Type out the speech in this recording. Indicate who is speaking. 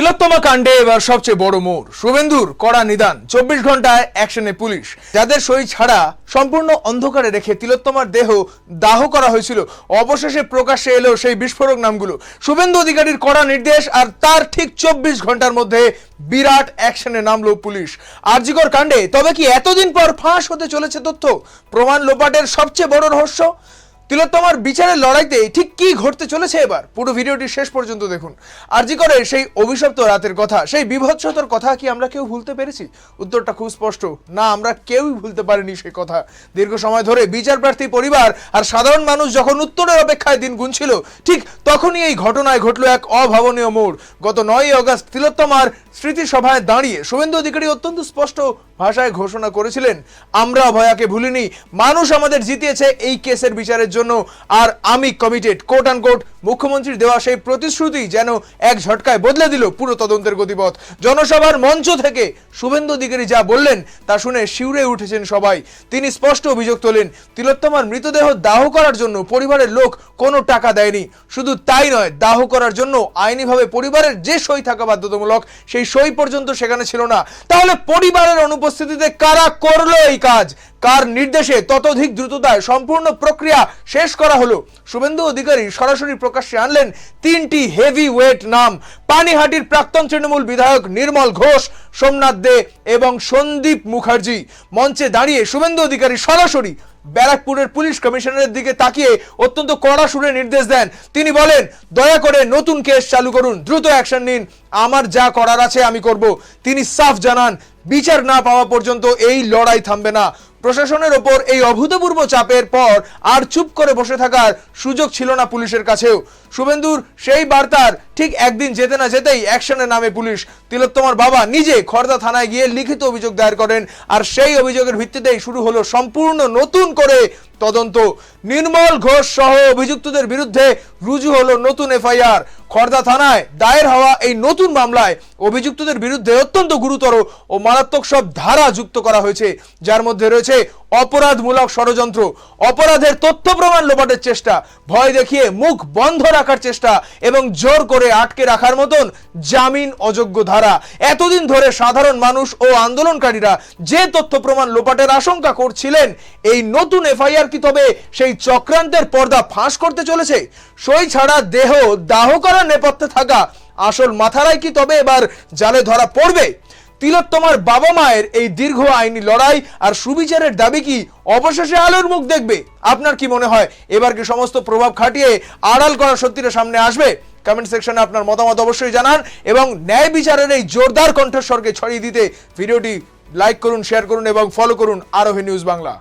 Speaker 1: তিলোত্তমা কাণ্ডে এবার সবচেয়ে বড় মোড়। শুভেন্দুর কড়া নিদান, 24 ঘন্টায় অ্যাকশনে পুলিশ। যাদের সই ছাড়া সম্পূর্ণ অন্ধকারে রেখে তিলোত্তমার দেহ দাহ করা হয়েছিল, অবশেষে প্রকাশ্যে এলো সেই বিস্ফোরক নামগুলো। শুভেন্দু অধিকারীর কড়া নির্দেশ, আর তার ঠিক 24 ঘন্টার মধ্যে বিরাট অ্যাকশনে নামলো পুলিশ আরজিকর কাণ্ডে। তবে কি এতদিন পর ফাঁস হতে চলেছে তথ্য? প্রমাণ লোপাটের সবচেয়ে বড় রহস্য? তিলোত্তমার বিচারের লড়াইতে ঠিক কি ঘটতে চলেছে এবার? পুরো ভিডিওটি শেষ পর্যন্ত দেখুন। আরজিকরের সেই অভিশপ্ত রাতের কথা, সেই বীভৎসতার কথা কি আমরা কেউ ভুলতে পেরেছি? উত্তরটা খুব স্পষ্ট, না, আমরা কেউই ভুলতে পারিনি সেই কথা। দীর্ঘ সময় ধরে বিচার প্রার্থী পরিবার আর সাধারণ মানুষ যখন উত্তরের অপেক্ষায় দিন গুনছিল, ঠিক তখনই এই ঘটনায় ঘটলো এক অভাবনীয় মোড়। গত 9ই আগস্ট তিলোত্তমার স্মৃতিসভায় দাঁড়িয়ে শুভেন্দু অধিকারী অত্যন্ত স্পষ্ট ভাষায় ঘোষণা করেছিলেন, আমরা ভয়াকে ভুলিনি, মানুষ আমাদের জিতিয়েছে এই কেসের বিচারের জন্য, আর আমি কমিটেড। কোট আনকোট মুখ্যমন্ত্রীর দেওয়া সেই প্রতিশ্রুতি যেন এক ঝটকায় বদলে দিল পুরো তদন্তের গতিপথ। জনসভার মঞ্চ থেকে শুভেন্দু অধিকারী যা বললেন তা শুনে শিউরে উঠেছেন সবাই। তিনি স্পষ্ট অভিযোগ তোলেন, তিলোত্তমার মৃতদেহ দাহ করার জন্য পরিবারের লোক কোনো টাকা দেয়নি। শুধু তাই নয়, দাহ করার জন্য আইনিভাবে পরিবারের যে সই থাকা বাধ্যতামূলক, সেই সই পর্যন্ত সেখানে ছিল না। তাহলে পরিবারের অনুপস্থিতিতে কারা করলো এই কাজ? কার নির্দেশে ততোধিক দ্রুততায় সম্পূর্ণ প্রক্রিয়া শেষ করা হলো? শুভেন্দু অধিকারী সরাসরি প্রকাশ্যে আনলেন 3টি হেভি ওয়েট নাম। পানিহাটির প্রাক্তন তৃণমূল বিধায়ক নির্মল ঘোষ, সোমনাথ দে এবং সন্দীপ মুখার্জি। মঞ্চে দাঁড়িয়ে শুভেন্দু অধিকারী সরাসরি ব্যারাকপুরের পুলিশ কমিশনারের দিকে তাকিয়ে অত্যন্ত কড়া সুরে নির্দেশ দেন। তিনি বলেন, দয়া করে নতুন কেস চালু করুন, দ্রুত অ্যাকশন নিন, আমার যা করার আছে আমি করব। তিনি সাফ জানান, বিচার না পাওয়া পর্যন্ত এই লড়াই থামবে না। প্রশাসনের ওপর এই অভূতপূর্ব চাপের পর আর চুপ করে বসে থাকার সুযোগ ছিল না পুলিশের কাছেও। শুভেন্দুর সেই বার্তার ঠিক একদিন যেতে না যেতেই অ্যাকশনে নামে পুলিশ। তিলোত্তমার বাবা নিজে খড়দা থানায় গিয়ে লিখিত অভিযোগ দায়ের করেন, আর সেই অভিযোগের ভিত্তিতেই শুরু হলো সম্পূর্ণ নতুন করে তদন্ত। নির্মল ঘোষ সহ অভিযুক্তদের বিরুদ্ধে রুজু হলো নতুন এফআইআর। খড়দা থানায় দায়ের হওয়া এই নতুন মামলায় অভিযুক্তদের বিরুদ্ধে অত্যন্ত গুরুতর ও মারাত্মক সব ধারা যুক্ত করা হয়েছে, যার মধ্যে রয়েছে অপরাধমূলক ষড়যন্ত্র, অপরাধের তথ্য প্রমাণ লোপাটের চেষ্টা, ভয় দেখিয়ে মুখ বন্ধ রাখার চেষ্টা এবং জোর করে আটকে রাখার মতন জামিন অযোগ্য ধারা। এতদিন ধরে সাধারণ মানুষ ও আন্দোলনকারীরা যে তথ্য প্রমাণ লোপাটের আশঙ্কা করছিলেন, এই নতুন এফআইআর কি তবে সেই চক্রান্তের পর্দা ফাঁস করতে চলেছে? সই ছাড়া দেহ দাহ করার নেপথ্যে থাকা আসল মাথারাই কি তবে এবার জালে ধরা পড়বে? তিলোত্তমার বাবা মায়ের এই দীর্ঘ আইনি লড়াই আর সুবিচারের দাবি কি অবশেষে আলোর মুখ দেখবে? আপনার কি মনে হয়, এবার কি সমস্ত প্রভাব খাটিয়ে আড়াল করা সত্যিটা সামনে আসবে? কমেন্ট সেকশনে আপনার মতামত অবশ্যই জানান, এবং ন্যায় বিচারের এই জোরদার কণ্ঠস্বরকে ছড়িয়ে দিতে ভিডিওটি লাইক করুন, শেয়ার করুন এবং ফলো করুন আরোহী নিউজ বাংলা।